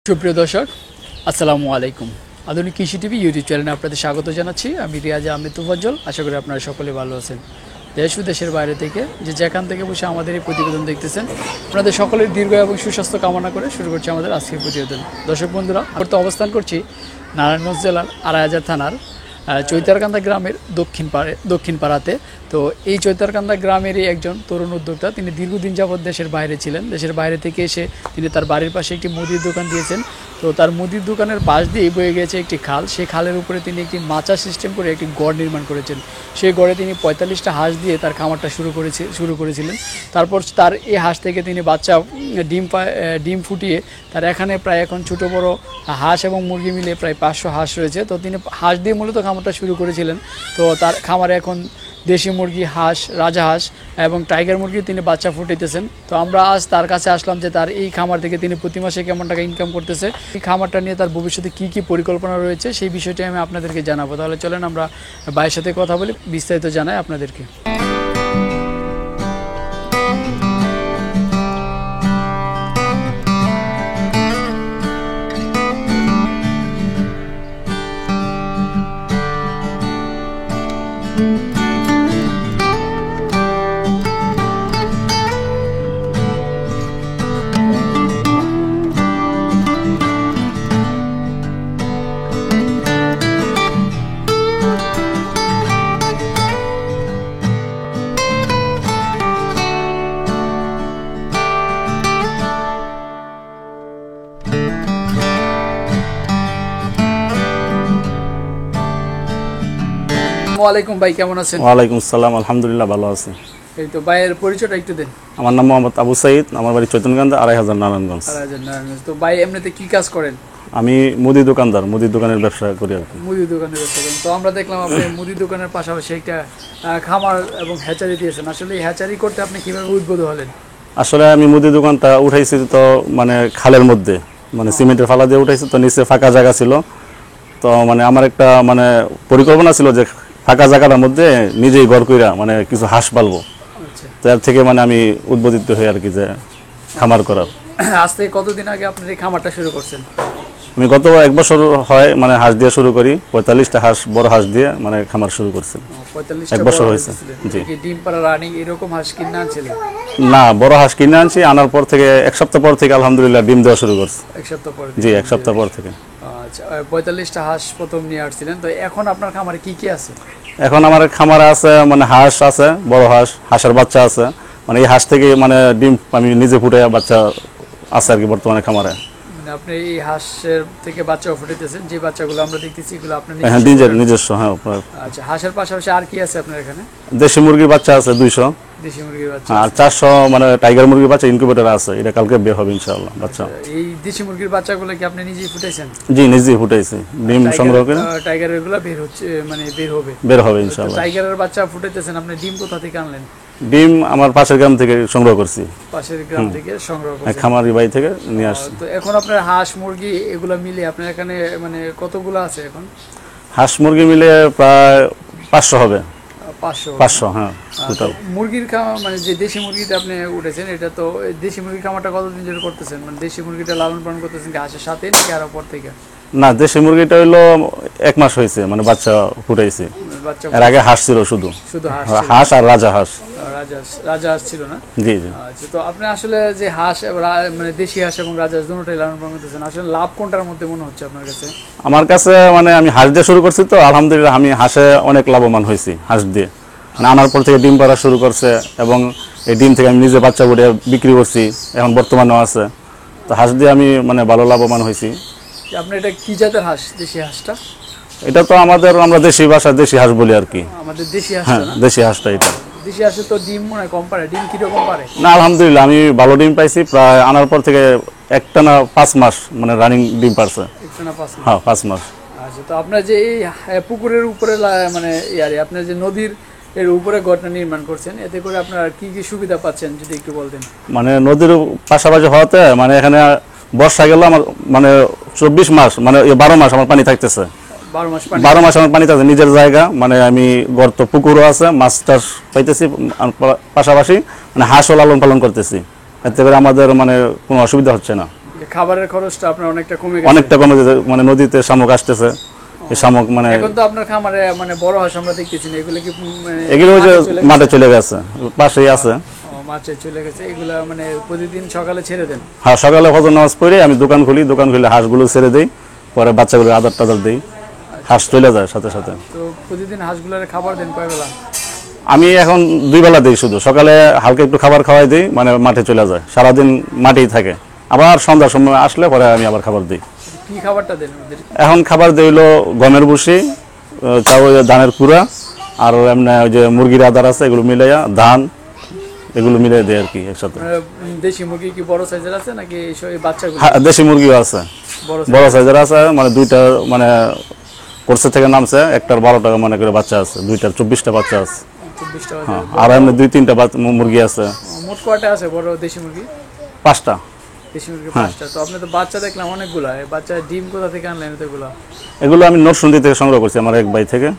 সুপ্রিয় দর্শক আসসালামু আলাইকুম। আধুনিক কৃষি টিভি ইউটিউব চ্যানেলে আপনাদের স্বাগত জানাচ্ছি। আমি রিয়াজ আহমেদ তুফাজ্জল। আশা করি আপনারা সকলে ভালো আছেন। দেশ ও দেশের বাইরে থেকে যেখান থেকে বসে আমাদের এই প্রতিবেদন দেখতেছেন, আপনাদের সকলের দীর্ঘ এবং সুস্বাস্থ্য কামনা করে শুরু করছি আমাদের আজকের প্রতিবেদন। দর্শক বন্ধুরা, বর্তমানে অবস্থান করছি নারায়ণগঞ্জ জেলার আড়াইহাজার থানার চৈতারকান্দা গ্রামের দক্ষিণ পাড়াতে। তো এই চৈতারকান্দা গ্রামেরই একজন তরুণ উদ্যোক্তা, তিনি দীর্ঘদিন যাবৎ দেশের বাইরে ছিলেন। দেশের বাইরে থেকে এসে তিনি তার বাড়ির পাশে একটি মুদির দোকান দিয়েছেন। তো তার মুদির দোকানের পাশ দিয়ে বয়ে গেছে একটি খাল। সেই খালের উপরে তিনি একটি মাচা সিস্টেম করে একটি গড় নির্মাণ করেছেন। সেই গড়ে তিনি 45টা হাঁস দিয়ে তার খামারটা শুরু করেছিলেন। তারপর তার এই হাঁস থেকে তিনি বাচ্চা ডিম ফুটিয়ে তার এখানে প্রায় এখন ছোটো বড়ো হাঁস এবং মুরগি মিলে প্রায় 500 হাঁস রয়েছে। তো তিনি হাঁস দিয়ে মূলত খামারটা শুরু করেছিলেন। তো তার খামারে এখন দেশি মুরগি, হাঁস, রাজাহাঁস এবং টাইগার মুরগি তিনি বাচ্চা ফুটাইতেছেন। তো আমরা আজ তার কাছে আসলাম যে তার এই খামার থেকে তিনি প্রতি মাসে কেমন টাকা ইনকাম করতেছে, এই খামারটা নিয়ে তার ভবিষ্যতে কি কি পরিকল্পনা রয়েছে সেই বিষয়টি আমি আপনাদেরকে জানাবো। তাহলে চলেন আমরা ভাইয়ের সাথে কথা বলি, বিস্তারিত জানাই আপনাদেরকে। ওয়ালাইকুম ভাই, কেমন আছেন? ওয়ালাইকুম আসসালাম, আলহামদুলিল্লাহ ভালো আছি। এই তো ভাইয়ের পরিচয়টা একটু দেন। আমার নাম মোহাম্মদ আবু সাইদ, আমার বাড়ি চৈতন্যকান্দা, আড়াইহাজার নারায়ণগঞ্জ। তো ভাই এমনিতে কি কাজ করেন? আমি মুদি দোকানদার, মুদি দোকানের ব্যবসা করি আর কি। মুদি দোকানের ব্যবসা করেন। তো আমরা দেখলাম আপনি মুদি দোকানের পাশাপাশি একটা খামার এবং হ্যাচারি দিয়েছেন। আসলে এই হ্যাচারি করতে আপনি কিভাবে উদ্বুদ্ধ হলেন? আসলে আমি মুদি দোকানটা উঠাইছি তো মানে খালের মধ্যে, মানে সিমেন্টের ফালা দিয়ে উঠাইছি। তো নিচে ফাঁকা জায়গা ছিল। তো মানে আমার একটা মানে পরিকল্পনা ছিল যে ফাঁকা জায়গাটার মধ্যে নিজেই ঘর কইরা মানে কিছু হাঁস পালবো। তো এর থেকে মানে আমি উদ্বোধিত হই আর কি যে খামার করার। আজ থেকে কতদিন আগে আপনার এই খামারটা শুরু করছেন? আমি গত 1 বছর হয় মানে হাঁস দিয়ে শুরু করি। 45টা হাঁস, বড় হাঁস দিয়ে মানে খামার শুরু করছি। 45টা 1 বছর হয়েছে। জি। ডিম পাড়া রানিং এরকম হাঁস কিনে আনছিলেন? না, বড় হাঁস কিনে আনছি। আনার পর থেকে 1 সপ্তাহ পর থেকে আলহামদুলিল্লাহ ডিম দেওয়া শুরু করছে। 1 সপ্তাহ পর? জি, 1 সপ্তাহ পর থেকে। আচ্ছা, 45টা হাঁস প্রথম নিয়ে আসছিলেন। তো এখন আপনার খামারে কি কি আছে? এখন আমার খামারে আছে মানে হাঁস আছে, বড় হাঁস, হাঁসের বাচ্চা আছে। মানে এই হাঁস থেকে মানে ডিম আমি নিজে ফুটে বাচ্চা আছে আর কি বর্তমানে খামারে। আপনি এই হাঁসের থেকে বাচ্চা ফুটাইতেছেন, যে বাচ্চাগুলো আমরা দেখতেছি এগুলো আপনার নিজস্ব? হ্যাঁ। আচ্ছা, হাঁসের পাশাপাশি আর কি আছে আপনার এখানে? দেশি মুরগির বাচ্চা আছে 200, দেশি মুরগির বাচ্চা আর 400 মানে টাইগার মুরগির বাচ্চা ইনকিউবেটর আছে। এটা কালকে বের হবে ইনশাআল্লাহ বাচ্চা। এই দেশি মুরগির বাচ্চাগুলো কি আপনি নিজেই ফুটাইছেন? জি, নিজেই ফুটাইছি। ডিম সংগ্রহ করে টাইগারের গুলো বের হচ্ছে, মানে বের হবে ইনশাআল্লাহ। টাইগারের বাচ্চা ফুটাইতেছেন, আপনি ডিম কোথা থেকে আনলেন? ডিম আমার পাশের গ্রাম থেকে সংগ্রহ করছি। পাশের গ্রাম থেকে সংগ্রহ করছেন? খামারি বাড়ি থেকে নিয়ে আসছি। তো এখন আপনার হাঁস মুরগি এগুলো মিলে আপনার এখানে মানে কতগুলো আছে এখন? হাঁস মুরগি মিলে প্রায় 500 হবে। 500 হ্যাঁ টোটাল। মুরগির খামার মানে যে দেশি মুরগিটা আপনি উঠেছেন, এটা তো দেশি মুরগির খামারটা কতদিন ধরে করতেছেন? মানে দেশি মুরগিটা লালন পালন করতেছেন কি হাঁসের সাথে নাকি আরো পর থেকে? না, দেশি মুরগিটা হলো 1 মাস হয়েছে, মানে বাচ্চা ফুটাইছে। এর আগে হাঁস ছিল, শুধু হাঁস আর রাজাহাঁস। রাজাহাঁস ছিল না? জি জি। আচ্ছা, তো আপনি আসলে যে হাঁস মানে দেশি হাঁস এবং রাজাহাঁস দুটোই লালন পালন করতেছেন, আসলে লাভ কোনটার মধ্যে মনে হচ্ছে আপনার কাছে? আমার কাছে মানে আমি হাঁস দিয়ে শুরু করছি, তো আলহামদুলিল্লাহ আমি হাঁসে অনেক লাভবান হয়েছি হাঁস দিয়ে। মানে আনার পর থেকে ডিম পাড়া শুরু করছে এবং এই ডিম থেকে আমি নিজে বাচ্চা ফুটে বিক্রি করছি, এখন বর্তমানেও আছে। তো হাঁস দিয়ে আমি মানে ভালো লাভবান হয়েছি। আপনি এটা কি জাতের হাঁস, দেশি হাঁসটা? এটা তো আমরা দেশি ভাষায় দেশি হাঁস বলি আর কি। আমাদের দেশি হাঁস? হ্যাঁ, দেশি হাঁসটা এটা। দেশি হাঁসে তো ডিম মনে হয় কম পারে, ডিম কিরকম পারে? না, আলহামদুলিল্লাহ আমি ভালো ডিম পাইছি। প্রায় আনার পর থেকে একটানা 5 মাস মানে রানিং ডিম পারছে। একটানা 5 মাস? হ্যাঁ, 5 মাস। আচ্ছা, তো আপনার যে এই পুকুরের উপরে মানে আপনার যে নদীর এর উপরে ঘরটা নির্মাণ করছেন, এতে করে আপনারা কি কি সুবিধা পাচ্ছেন যদি একটু বলতেন? মানে নদীর পাশাপাশি হওয়াতে মানে এখানে বর্ষা গেল আমার মানে 24 মাস মানে 12 মাস আমার পানি থাকতেছে। 12 মাস আমার পানি থাকে নিজের জায়গা। মানে আমি গর্ত পুকুরও আছে, মাছ টাছ পাইতেছি, পাশাপাশি মানে হাঁসও লালন পালন করতেছি। এতে করে আমাদের মানে কোনো অসুবিধা হচ্ছে না। খাবারের খরচটা আপনার অনেকটা কমে গেছে। অনেকটা কমে যেতে, মানে নদীতে শামুক আসতেছে, এই শামুক মানে এখন তো আপনার খামারে মানে বড় হাঁস আমরা দেখতেছি না, এগুলো কি মানে এগুলো ওই যে মাঠে চলে গেছে? মাঠে চলে গেছে, পাশেই আছে। মাঠে চলে গেছে, এগুলা মানে প্রতিদিন সকালে ছেড়ে দেন? হ্যাঁ, সকালে ফজর নামাজ পড়ে আমি দোকান খুলি, দোকান খুলে হাঁসগুলো ছেড়ে দিই, পরে বাচ্চাগুলো আদার টাদার দিই, হাঁস চলে যায় সাথে সাথে। তো প্রতিদিন হাঁসগুলোর খাবার দেন কয় বেলা? আমি এখন 2 বেলা দিই, শুধু সকালে হালকা একটু খাবার খাওয়াই দিই, মানে মাঠে চলে যায়, সারাদিন মাঠেই থাকে। আবার সন্ধ্যার সময় আসলে পরে আমি আবার খাবার দিই। কি খাবারটা দেন ওদের? এখন খাবার দিই হলো গমের ভুসি, ধানের কুড়া, আর এমনি ওই যে মুরগির আদার আছে, এগুলো মিলাইয়া ধান এগুলো মিলাই দেয় আর কি একসাথে। মানে দেশি মুরগি কি বড় সাইজের আছে নাকি এই বাচ্চাগুলো? হ্যাঁ, দেশি মুরগিও আছে, বড় সাইজের আছে, মানে 2টা মানে কোর্সের থেকে নামছে, একটার 12 টাকা মানে করে বাচ্চা আছে, 2টার 24টা বাচ্চা আছে। 24টা হ্যাঁ, আর এমনি 2-3টা মুরগি আছে। মোট কয়টা আছে বড় দেশি মুরগি? 5টা। দেশি মুরগি 5টা। তো আপনি তো বাচ্চা দেখলাম অনেকগুলা, এই বাচ্চা ডিম কোথা থেকে আনলেন এতগুলা? এগুলো আমি নরসিংদী থেকে সংগ্রহ করছি, আমার এক ভাই থেকে।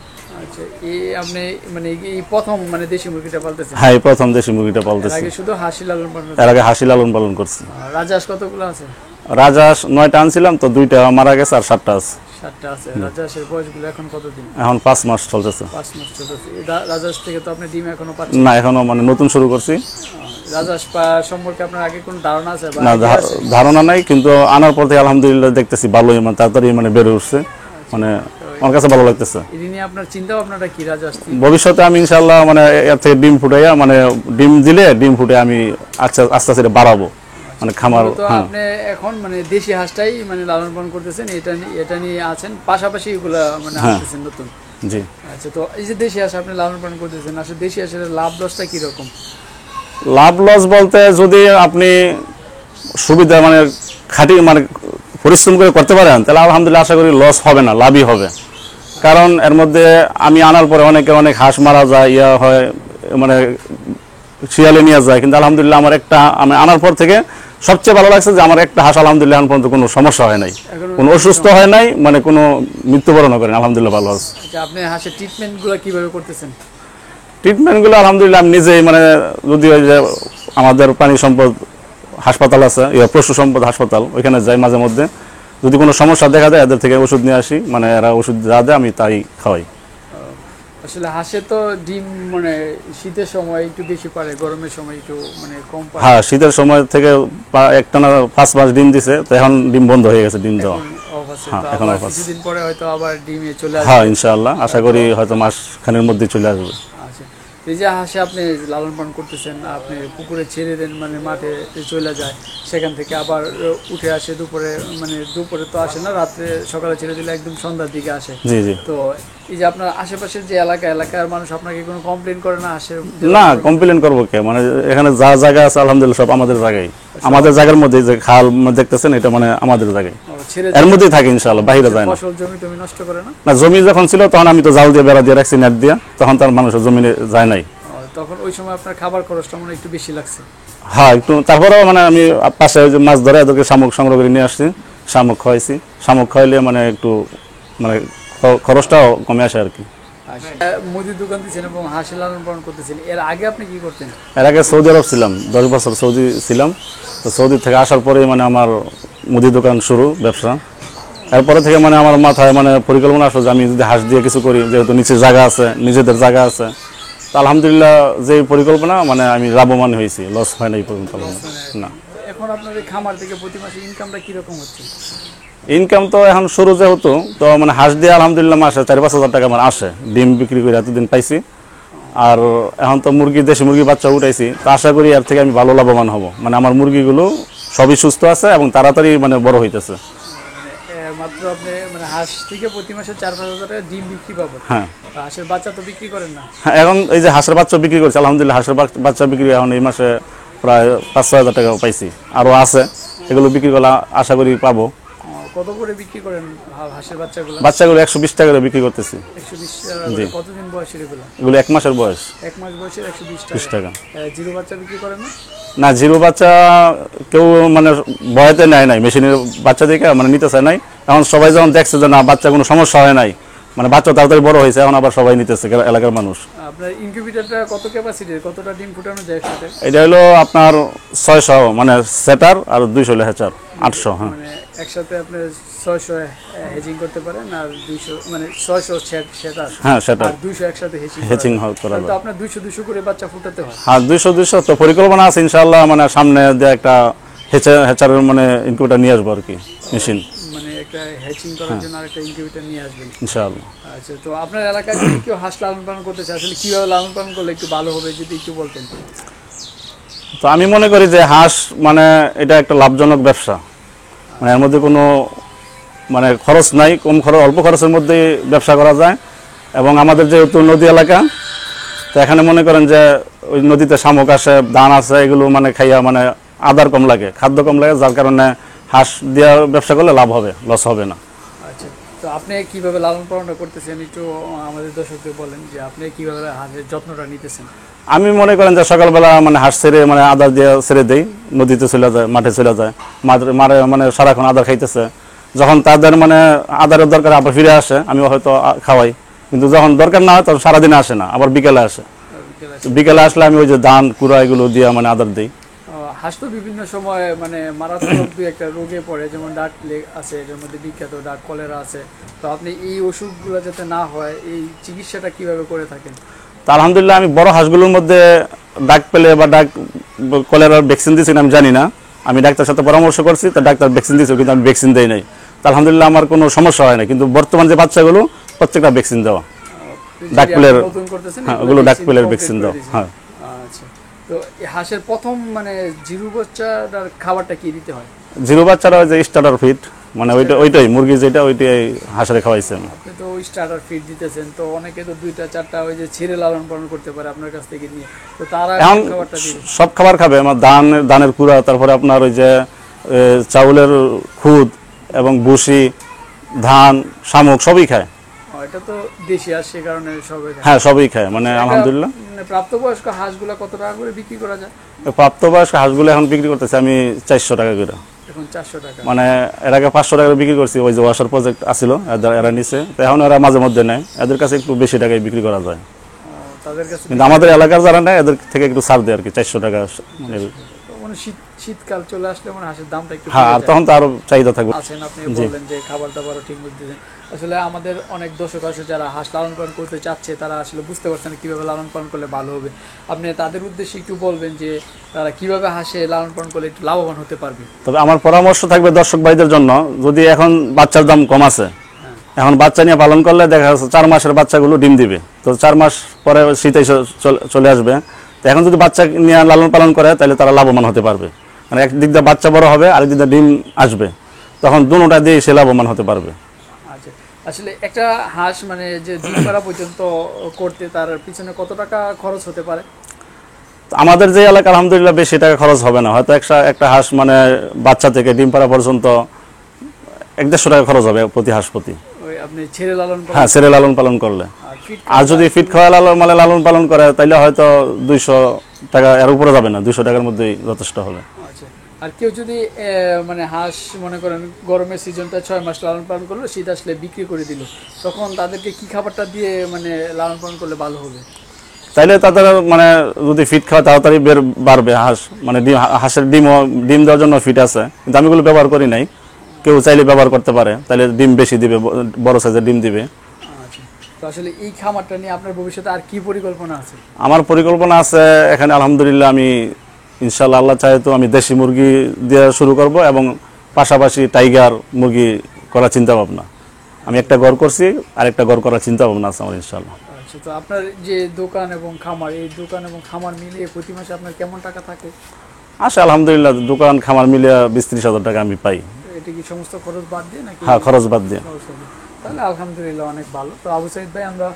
আচ্ছা, এই আপনি মানে এই প্রথম মানে দেশি মুরগিটা পালতেছেন? হ্যাঁ, এই প্রথম দেশি মুরগিটা এর পালতেছি। আগে শুধু হাঁসি লালন পালন? এর আগে হাঁসি লালন পালন করছি। রাজহাঁস কতগুলো আছে? রাজহাঁস 9টা আনছিলাম, তো 2টা মারা গেছে, আর 7টা আছে। 7টা আছে। রাজহাঁসের বয়সগুলো এখন কতদিন? এখন 5 মাস চলতেছে। 5 মাস চলতেছে। এই রাজহাঁস থেকে তো আপনি ডিম এখনো পাচ্ছেন? না, এখনো মানে নতুন শুরু করছি। রাজহাঁস সম্পর্কে আপনার আগে কোনো ধারণা আছে বা না, idea আছে? ধারণা নাই, কিন্তু আনার পর থেকে আলহামদুলিল্লাহ দেখতেছি ভালোই, মানে তাড়াতাড়ি মানে বেড়ে উঠছে, মানে আমার কাছে ভালো লাগতেছে। এই নিয়ে আপনার চিন্তা ভাবনাটা কি রাজহাঁস নিয়ে? ভবিষ্যতে আমি ইনশাআল্লাহ মানে এর থেকে ডিম ফুটাইয়া, মানে ডিম দিলে ডিম ফুটে আমি আস্তে আস্তে বাড়াবো, মানে খামার। তো হ্যাঁ, আপনি এখন মানে দেশি হাঁসটাই মানে লালন পালন করতেছেন, এটা নিয়ে আছেন, পাশাপাশি এগুলা মানে আনতেছেন নতুন? জি। আচ্ছা, তো এই যে দেশি হাঁস আপনি লালন পালন করতেছেন, আসলে দেশি হাঁসের লাভ লসটা কিরকম? লাভ লস বলতে, যদি আপনি সুবিধা মানে খাঁটি মানে পরিশ্রম করে করতে পারেন, তাহলে আলহামদুলিল্লাহ আশা করি লস হবে না, লাভই হবে। কারণ এর মধ্যে আমি আনার পরে অনেক হাঁস মারা যায়, ইয়া হয়, মানে শিয়ালে নিয়ে যায়, কিন্তু আলহামদুলিল্লাহ আমার একটা, আমি আনার পর থেকে সবচেয়ে ভালো লাগছে যে আমার একটা হাঁস আলহামদুলিল্লাহ এখন পর্যন্ত কোনো সমস্যা হয় নাই, কোনো অসুস্থ হয় নাই, মানে কোনো মৃত্যুবরণও করেন, আলহামদুলিল্লাহ ভালো আছে। আচ্ছা, আপনি হাঁসের ট্রিটমেন্টগুলো কিভাবে করতেছেন? ট্রিটমেন্টগুলো আলহামদুলিল্লাহ আমি নিজেই, মানে যদি ওই যে আমাদের প্রাণী সম্পদ হাসপাতাল আছে, পশু সম্পদ হাসপাতাল, ওইখানে যাই মাঝে মধ্যে, যদি কোনো সমস্যা দেখা যায় এদের থেকে ওষুধ নিয়ে আসি, মানে এরা ওষুধ যা দেয় আমি তাই খাওয়াই। আসলে হাঁসে তো ডিম মানে শীতের সময় একটু বেশি পারে, গরমের সময় একটু মানে কম পারে। হ্যাঁ, শীতের সময় থেকে একটানা 5 মাস ডিম দিছে, তো এখন ডিম বন্ধ হয়ে গেছে, ডিম দেওয়া। off আছে, হ্যাঁ, তো এখন আবার off আছে। কিছুদিন পরে হয়তো আবার ডিমে চলে আসবে। হ্যাঁ, ইনশাআল্লাহ আশা করি হয়তো মাস খানের মধ্যে চলে আসবে। আচ্ছা, এই যে হাঁসে আপনি লালন পালন করতেছেন, আপনি পুকুরে ছেড়ে দেন, মানে মাঠে চলে যায়, সেখান থেকে আবার উঠে আসে দুপুরে, মানে দুপুরে তো আসে না, রাত্রে সকালে ছেড়ে দিলে একদম সন্ধ্যার দিকে আসে। জি জি। তো এই যে আপনার আশেপাশের যে এলাকার মানুষ আপনাকে কোনো কমপ্লেন করে না হাঁসের? না, কমপ্লেন করবো কে, মানে এখানে যা জায়গা আছে আলহামদুলিল্লাহ সব আমাদের জায়গায়, আমাদের জায়গার মধ্যে যে খাল দেখতেছেন, এটা মানে আমাদের জায়গায়, ছেড়ে এর মধ্যেই থাকে ইনশাআল্লাহ, বাইরে যায় না। ফসল জমি টমি নষ্ট করে না? না, জমি যখন ছিল তখন আমি তো জাল দিয়ে বেড়া দিয়ে রাখছি, নেট দিয়া, তখন তার মানুষের জমিনে যায় নাই। তখন ওই সময় আপনার খাবার খরচটা মনে হয় একটু বেশি লাগছে? হ্যাঁ, একটু, তারপরেও মানে আমি পাশে ওই যে মাছ ধরে এদেরকে শামুক সংগ্রহ করে নিয়ে আসছি, শামুক খাওয়াইছি, শামুক খাওয়াইলে মানে একটু মানে খরচটাও কমে আসে আর কি। মুদির দোকান দিচ্ছেন এবং হাঁস লালন পালন করতেছেন, এর আগে আপনি কি করতেন? এর আগে সৌদি আরব ছিলাম, 10 বছর সৌদি ছিলাম, তো সৌদি থেকে আসার পরেই মানে আমার মুদি দোকান শুরু, ব্যবসা। এরপরে থেকে মানে আমার মাথায় মানে পরিকল্পনা আসলো যে আমি যদি হাঁস দিয়ে কিছু করি, যেহেতু নিচের জায়গা আছে, নিজেদের জায়গা আছে, তো আলহামদুলিল্লাহ যে পরিকল্পনা, মানে আমি লাভবান হয়েছি, লস হয় না এই পর্যন্ত না। এখন আপনার এই খামার থেকে প্রতি মাসে ইনকামটা কিরকম হচ্ছে? ইনকাম তো এখন শুরু যেহেতু, তো মানে হাঁস দিয়ে আলহামদুলিল্লাহ মাসে 4-5 হাজার টাকা আমার আসে, ডিম বিক্রি করে এতদিন পাইছি। আর এখন তো দেশি মুরগি বাচ্চা উঠাইছি, তো আশা করি এর থেকে আমি ভালো লাভবান হব, মানে আমার মুরগিগুলো সবই সুস্থ আছে এবং তাড়াতাড়ি মানে বড় হইতেছে। মাত্র আপনি মানে হাঁস থেকে প্রতি মাসে 4-5 হাজার টাকা ডিম বিক্রি পাবেন? হ্যাঁ। হাঁসের বাচ্চা তো বিক্রি করেন না? হ্যাঁ, এখন এই যে হাঁসের বাচ্চা বিক্রি করছি, আলহামদুলিল্লাহ হাঁসের বাচ্চা বিক্রি এখন এই মাসে প্রায় 5-6 হাজার টাকা পাইছি, আরও আছে, এগুলো বিক্রি করলে আশা করি পাবো। কত করে বিক্রি করেন হাঁসের বাচ্চাগুলো? বাচ্চাগুলো 120 টাকা করে বিক্রি করতেছি। 120 টাকা? কতদিন বয়সের এগুলো? এগুলো 1 মাসের বয়স। 1 মাস বয়সের 120 20 টাকা। জিরো বাচ্চা বিক্রি করেন না? না, জিরো বাচ্চা কেউ মানে ভয়তে নেয় নাই, মেশিনের বাচ্চা দেখে মানে নিতে চায় নাই। এখন সবাই যখন দেখছে যে না বাচ্চা কোনো সমস্যা হয় নাই, মানে বাচ্চা তাড়াতাড়ি বড় হয়েছে, এখন আবার সবাই নিতেছে এলাকার মানুষ। আপনার ইনকিউবেটরটা কত ক্যাপাসিটির, কতটা ডিম ফুটানো যায় একসাথে? এটা হলো আপনার 600 মানে সেটার আর 200 হলো হ্যাচার, 800। হ্যাঁ, মানে একসাথে আপনি 600 হেজিং করতে পারেন, আর 200 মানে 600 সেটার, হ্যাঁ সেটার আর 200 একসাথে হেচিং করা তো যায়। আপনার 200 করে বাচ্চা ফুটাতে হয়। হ্যাঁ 200 তো পরিকল্পনা আছে ইনশাআল্লাহ, মানে সামনে দিয়ে একটা হেচারের মানে ইনকিউবেটর নিয়ে আসবো আর কি, মেশিন মানে একটা হ্যাচিং করার জন্য আরেকটা ইনকিউবেটর নিয়ে আসবেন ইনশাআল্লাহ। আচ্ছা, তো আপনার এলাকায় যদি কেউ হাঁস লালন পালন করতে চায়, আসলে কিভাবে লালন পালন করলে একটু ভালো হবে যদি একটু বলতেন? তো আমি মনে করি যে হাঁস মানে এটা একটা লাভজনক ব্যবসা, মানে এর মধ্যে কোনো মানে খরচ নাই, কম খরচ, অল্প খরচের মধ্যে ব্যবসা করা যায়। এবং আমাদের যেহেতু নদী এলাকা, তো এখানে মনে করেন যে ওই নদীতে শামুক আসে, ধান আছে, এগুলো মানে খাইয়া মানে আদার কম লাগে, খাদ্য কম লাগে, যার কারণে হাঁস দিয়ে ব্যবসা করলে লাভ হবে, লস হবে না। আচ্ছা, তো আপনি কিভাবে লালন পালনটা করতেছেন একটু আমাদের দর্শকদের বলেন যে আপনি কিভাবে হাঁসের যত্নটা নিতেছেন? আমি মনে করেন যে সকালবেলা মানে হাঁস ছেড়ে মানে আদার দিয়ে ছেড়ে দেই, নদীতে চলে যায়, মাঠে চলে যায়, মারে মানে সারাক্ষণ আদার খাইতেছে। যখন তাদের মানে আদারের দরকার আবার ফিরে আসে, আমি হয়তো খাওয়াই, কিন্তু যখন দরকার না হয় তখন সারাদিনে আসে না, আবার বিকেলে আসে। বিকেলে আসলে আমি ওই যে ধান কুড়া এগুলো দিয়ে মানে আদার দিই। হাঁস তো বিভিন্ন সময় মানে মারাত্মক দুই একটা রোগে পড়ে, যেমন ডাক লেগ আছে, এর মধ্যে বিখ্যাত ডাক কলেরা আছে। তো আপনি এই ওষুধগুলো যাতে না হয় এই চিকিৎসাটা কিভাবে করে থাকেন? তো আলহামদুলিল্লাহ আমি বড় হাঁসগুলোর মধ্যে ডাক পেলে বা ডাক কলেরার ভ্যাকসিন দিয়েছি আমি জানি না, আমি ডাক্তারের সাথে পরামর্শ করছি, তো ডাক্তার ভ্যাকসিন দিয়েছে, কিন্তু আমি ভ্যাকসিন দেই নাই। তো আলহামদুলিল্লাহ আমার কোনো সমস্যা হয় না, কিন্তু বর্তমান যে বাচ্চাগুলো প্রত্যেকটা ভ্যাকসিন দেওয়া, ডাক পেলের, নতুন করতেছেন হ্যাঁ ওগুলো ডাক পেলের ভ্যাকসিন দেওয়া। হ্যাঁ, আচ্ছা, তো এই হাঁসের প্রথম মানে জিরো বাচ্চাটার খাবারটা কি দিতে হয়? জিরো বাচ্চারা ওই যে স্টার্টার ফিড, মানে ওইটাই মুরগি যেটা ওইটাই হাঁসের খাওয়াইছে আমি। আপনি তো ওই স্টার্টার ফিড দিতেছেন, তো অনেকে তো 2টা 4টা ওই যে ছেড়ে লালন পালন করতে পারে আপনার কাছ থেকে নিয়ে, তো তারা এখন কোন খাবারটা দিবে? সব খাবার খাবে, আমার ধানের কুড়া, তারপরে আপনার ওই যে চাউলের খুদ এবং ভুসি, ধান, শামুক সবই খায়। এটা তো দেশি হাঁস, সে কারণে সবাই খায়। হ্যাঁ সবই খায়, মানে আলহামদুলিল্লাহ। মানে প্রাপ্তবয়স্ক হাঁসগুলো কত টাকা করে বিক্রি করা যায়? প্রাপ্তবয়স্ক হাঁসগুলো এখন বিক্রি করতেছে আমি 400 টাকা করে, এখন 400 টাকা। মানে এর আগে 500 টাকা বিক্রি করছি, ওই যে ওয়াশার প্রজেক্ট আসছিল এরা নিছে, তো এখন এরা মাঝে মধ্যে নেয়, এদের কাছে একটু বেশি টাকায় বিক্রি করা যায়, তাদের কাছে কিন্তু আমাদের এলাকার যারা নেয় এদের থেকে একটু ছাড় দেয় আর কি, 400 টাকা মানে। মানে শীতকাল চলে আসলে মানে হাঁসের দামটা একটু হ্যাঁ, আর তখন তো আরো চাহিদা থাকবে। আছেন আপনি বললেন যে খাবার দাবারও ঠিক মতো দিতেন। আসলে আমাদের অনেক দর্শক আছে যারা হাঁস লালন পালন করতে চাচ্ছে, তারা আসলে বুঝতে পারছেন না কিভাবে লালন পালন করলে ভালো হবে। আপনি তাদের উদ্দেশ্যে একটু বলবেন যে তারা কিভাবে হাঁসে লালন পালন করলে একটু লাভবান হতে পারবে। তবে আমার পরামর্শ থাকবে দর্শক ভাইদের জন্য, যদি এখন বাচ্চার দাম কম আছে, এখন বাচ্চা নিয়ে পালন করলে দেখা যাচ্ছে 4 মাসের বাচ্চাগুলো ডিম দিবে, তো 4 মাস পরে শীতে চলে আসবে, তো এখন যদি বাচ্চা নিয়ে লালন পালন করে তাহলে তারা লাভবান হতে পারবে, মানে একদিক দিয়ে বাচ্চা বড় হবে, আরেক দিক দিয়ে ডিম আসবে, তখন দুটোটা দিয়ে সে লাভবান হতে পারবে। আচ্ছা, আসলে একটা হাঁস মানে যে ডিম পাড়া পর্যন্ত করতে তার পিছনে কত টাকা খরচ হতে পারে? আমাদের যে এলাকা আলহামদুলিল্লাহ বেশি টাকা খরচ হবে না, হয়তো একটা হাঁস মানে বাচ্চা থেকে ডিম পাড়া পর্যন্ত 150 টাকা খরচ হবে প্রতি হাঁস প্রতি। ওই আপনি ছেড়ে লালন পালন হ্যাঁ, ছেড়ে লালন পালন করলে। feed আর যদি ফিট খাওয়া মানে লালন পালন করে তাহলে হয়তো 200 টাকা, এর উপরে যাবে না, 200 টাকার মধ্যেই যথেষ্ট হবে। আচ্ছা, আর কেউ যদি মানে হাঁস মনে করেন গরমের সিজনটা 6 মাস লালন পালন করলো, শীত আসলে বিক্রি করে দিল, তখন তাদেরকে কি খাবারটা দিয়ে মানে লালন পালন করলে ভালো হবে? তাইলে তাদের মানে যদি ফিট খাওয়া তাড়াতাড়ি বাড়বে হাঁস, মানে হাঁসের ডিম দেওয়ার জন্য ফিট আছে, কিন্তু আমি এগুলো ব্যবহার করি নাই, কেউ চাইলে ব্যবহার করতে পারে, তাহলে ডিম বেশি দিবে, বড় সাইজের ডিম দিবে। আচ্ছা, তো আসলে এই খামারটা নিয়ে আপনার ভবিষ্যতে আর কি পরিকল্পনা আছে? আমার পরিকল্পনা আছে এখানে আলহামদুলিল্লাহ, আমি ইনশাআল্লাহ আল্লাহ চাহে তো আমি দেশি মুরগি দিয়ে শুরু করব, এবং পাশাপাশি টাইগার মুরগি করার চিন্তা ভাবনা, আমি একটা ঘর করছি, আর একটা ঘর করার চিন্তা ভাবনা আছে আমার ইনশাআল্লাহ। আচ্ছা, তো আপনার যে দোকান এবং খামার, এই দোকান এবং খামার মিলিয়ে প্রতি মাসে আপনার কেমন টাকা থাকে? আচ্ছা আলহামদুলিল্লাহ, দোকান খামার মিলিয়ে 20-30 হাজার টাকা আমি পাই। এটা কি সমস্ত খরচ বাদ দিয়ে নাকি? হ্যাঁ, খরচ বাদ দিয়ে। তাহলে আলহামদুলিল্লাহ অনেক ভালো। তো আবু সাইদ ভাই, আমরা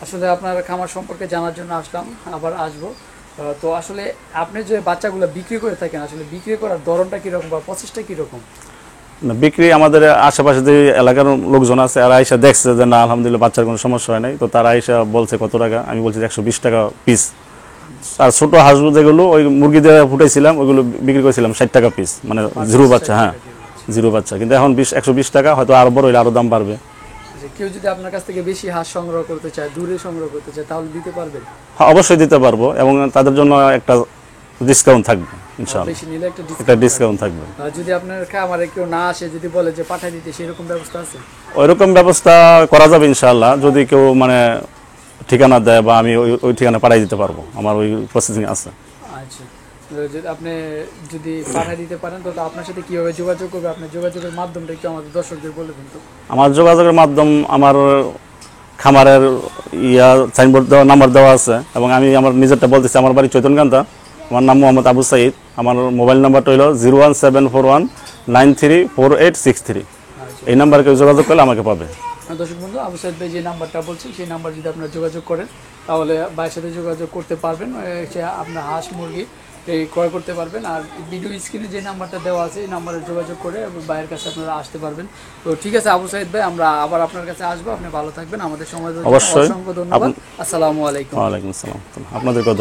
আসলে আপনার খামার সম্পর্কে জানার জন্য আসলাম, আবার আসবো। তো আসলে আপনি যে বাচ্চাগুলো বিক্রি করে থাকেন, আসলে বিক্রি করার ধরনটা কিরকম বা প্রসেসটা কিরকম? না, বিক্রি আমাদের আশেপাশে যে এলাকার লোকজন আছে আর আইসা দেখছে যে না আলহামদুলিল্লাহ বাচ্চার কোনো সমস্যা হয় নাই, তো তারা আইসা বলছে কত টাকা, আমি বলছি 120 টাকা পিস। আর ছোটো হাঁস যেগুলো ওই মুরগি দিয়ে ফুটাইছিলাম ওইগুলো বিক্রি করেছিলাম 60 টাকা পিস, মানে জিরো বাচ্চা। হ্যাঁ, জিরো বাচ্চা, কিন্তু এখন 120 টাকা, হয়তো আরো বড় হইলে আরো দাম বাড়বে। কেউ যদি আপনার কাছ থেকে বেশি হাঁস সংগ্রহ করতে চায়, দূরে সংগ্রহ করতে চায়, তাহলে দিতে পারবেন? হ্যাঁ, অবশ্যই দিতে পারবো, এবং তাদের জন্য একটা ডিসকাউন্ট থাকবে ইনশাআল্লাহ। বেশি নিলে একটা একটা ডিসকাউন্ট থাকবে। যদি আপনার খামারে কেউ না আসে, যদি বলে যে পাঠাই দিতে, সেরকম ব্যবস্থা আছে? ওইরকম ব্যবস্থা করা যাবে ইনশাআল্লাহ, যদি কেউ মানে ঠিকানা দেয় বা আমি ওই ঠিকানা পাঠাই দিতে পারবো, আমার ওই প্রসেসিং আছে। আচ্ছা, যদি আপনি যদি পাঠিয়ে দিতে পারেন, তো আপনার সাথে কিভাবে যোগাযোগ করবে? আপনার যোগাযোগের মাধ্যমটা একটু আমাদের দর্শকদের বলে দিন তো। আমার যোগাযোগের মাধ্যম আমার খামারের সাইনবোর্ড দেওয়া, নাম্বার দেওয়া আছে, এবং আমি আমার নিজেরটা বলতেছি। আমার বাড়ি চৈতনকান্তা, আমার নাম মোহাম্মদ আবু সাইদ। আমার মোবাইল নাম্বারটা হলো 01741934863। এই নাম্বারে কেউ যোগাযোগ করলে আমাকে পাবে। দর্শক বন্ধু, আবু সাইদ ভাই যে নাম্বারটা বলছি, সেই নাম্বার যদি আপনারা যোগাযোগ করেন, তাহলে ভাইয়ের সাথে যোগাযোগ করতে পারবেন। সে আপনার হাঁস মুরগি এই ক্রয় করতে পারবেন। আর ভিডিও স্ক্রিনে যে নাম্বারটা দেওয়া আছে, এই নাম্বারে যোগাযোগ করে ভাইয়ের কাছে আপনারা আসতে পারবেন। তো ঠিক আছে আবু সাইদ ভাই, আমরা আবার আপনার কাছে আসবো। আপনি ভালো থাকবেন। আমাদের সময় অবশ্যই। অসংখ্য ধন্যবাদ। আসসালামু আলাইকুম। ওয়ালাইকুম আসসালাম। আপনাদেরকেও